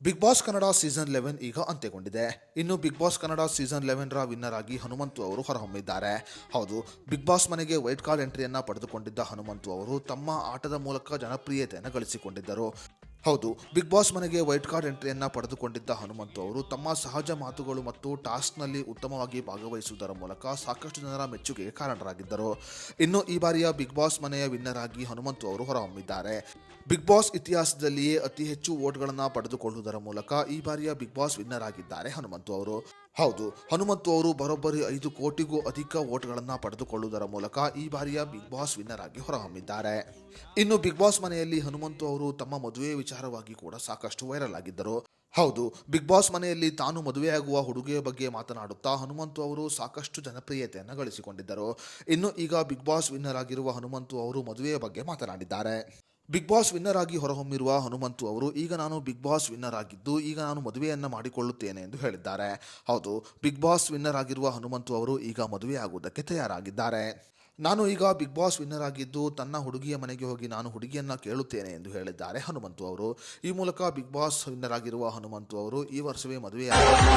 Big boss Kannada season 11 ಈಗ ಅಂತ್ಯಗೊಂಡಿದೆ. ಇನ್ನು big boss Kannada season 11 ರ ವಿನ್ನರ್ ಆಗಿ ಹನುಮಂತು ಅವರು ಹೊರಹೊಮ್ಮಿದ್ದಾರೆ. ಹೌದು, ಬಿಗ್ ಬಾಸ್ ಮನೆಗೆ ವೈಟ್ ಕಾರ್ಡ್ ಎಂಟ್ರಿಯನ್ನ ಪಡೆದುಕೊಂಡಿದ್ದ ಹನುಮಂತು ಅವರು ತಮ್ಮ ಆಟದ ಮೂಲಕ ಜನಪ್ರಿಯತೆಯನ್ನು ಗಳಿಸಿಕೊಂಡಿದ್ದರು. ಹೌದು, ಬಿಗ್ ಬಾಸ್ ಮನೆಗೆ ವೈಟ್ ಕಾರ್ಡ್ ಎಂಟ್ರಿಯನ್ನ ಪಡೆದುಕೊಂಡಿದ್ದ ಹನುಮಂತು ಅವರು ತಮ್ಮ ಸಹಜ ಮಾತುಗಳು ಮತ್ತು ಟಾಸ್ಕ್ನಲ್ಲಿ ಉತ್ತಮವಾಗಿ ಭಾಗವಹಿಸುವುದರ ಮೂಲಕ ಸಾಕಷ್ಟು ಜನರ ಮೆಚ್ಚುಗೆಗೆ ಕಾರಣರಾಗಿದ್ದರು. ಇನ್ನು ಈ ಬಾರಿಯ ಬಿಗ್ ಬಾಸ್ ಮನೆಯ ವಿನ್ನರ್ ಆಗಿ ಹನುಮಂತು ಅವರು ಹೊರಹೊಮ್ಮಿದ್ದಾರೆ. ಬಿಗ್ ಬಾಸ್ ಇತಿಹಾಸದಲ್ಲಿಯೇ ಅತಿ ಹೆಚ್ಚು ವೋಟ್ಗಳನ್ನು ಪಡೆದುಕೊಳ್ಳುವುದರ ಮೂಲಕ ಈ ಬಾರಿಯ ಬಿಗ್ ಬಾಸ್ ವಿನ್ನರ್ ಆಗಿದ್ದಾರೆ ಹನುಮಂತು ಅವರು. ಹೌದು, ಹನುಮಂತು ಅವರು ಬರೋಬ್ಬರಿ 5 ಕೋಟಿಗೂ ಅಧಿಕ ವೋಟ್ಗಳನ್ನು ಪಡೆದುಕೊಳ್ಳುವುದರ ಮೂಲಕ ಈ ಬಾರಿಯ ಬಿಗ್ ಬಾಸ್ ವಿನ್ನರ್ ಆಗಿ ಹೊರಹೊಮ್ಮಿದ್ದಾರೆ. ಇನ್ನು ಬಿಗ್ ಬಾಸ್ ಮನೆಯಲ್ಲಿ ಹನುಮಂತು ಅವರು ತಮ್ಮ ಮದುವೆ ವಿಚಾರವಾಗಿ ಕೂಡ ಸಾಕಷ್ಟು ವೈರಲ್ ಆಗಿದ್ದರು. ಹೌದು, ಬಿಗ್ ಬಾಸ್ ಮನೆಯಲ್ಲಿ ತಾನು ಮದುವೆಯಾಗುವ ಹುಡುಗಿಯ ಬಗ್ಗೆ ಮಾತನಾಡುತ್ತಾ ಹನುಮಂತು ಅವರು ಸಾಕಷ್ಟು ಜನಪ್ರಿಯತೆಯನ್ನು ಗಳಿಸಿಕೊಂಡಿದ್ದರು. ಇನ್ನು ಈಗ ಬಿಗ್ ಬಾಸ್ ವಿನ್ನರ್ ಆಗಿರುವ ಹನುಮಂತು ಅವರು ಮದುವೆಯ ಬಗ್ಗೆ ಮಾತನಾಡಿದ್ದಾರೆ. ಬಿಗ್ ಬಾಸ್ ವಿನ್ನರ್ ಆಗಿ ಹೊರಹೊಮ್ಮಿರುವ ಹನುಮಂತು ಅವರು ಈಗ ನಾನು ಬಿಗ್ ಬಾಸ್ ವಿನ್ನರ್ ಆಗಿದ್ದು ಈಗ ನಾನು ಮದುವೆಯನ್ನು ಮಾಡಿಕೊಳ್ಳುತ್ತೇನೆ ಎಂದು ಹೇಳಿದ್ದಾರೆ. ಹೌದು, ಬಿಗ್ ಬಾಸ್ ವಿನ್ನರ್ ಆಗಿರುವ ಹನುಮಂತು ಅವರು ಈಗ ಮದುವೆಯಾಗುವುದಕ್ಕೆ ತಯಾರಾಗಿದ್ದಾರೆ. ನಾನು ಈಗ ಬಿಗ್ ಬಾಸ್ ವಿನ್ನರ್ ಆಗಿದ್ದು ತನ್ನ ಹುಡುಗಿಯ ಮನೆಗೆ ಹೋಗಿ ನಾನು ಹುಡುಗಿಯನ್ನ ಕೇಳುತ್ತೇನೆ ಎಂದು ಹೇಳಿದ್ದಾರೆ ಹನುಮಂತು ಅವರು. ಈ ಮೂಲಕ ಬಿಗ್ ಬಾಸ್ ವಿನ್ನರ್ ಆಗಿರುವ ಹನುಮಂತು ಅವರು ಈ ವರ್ಷವೇ ಮದುವೆಯಾಗಿದ್ದಾರೆ.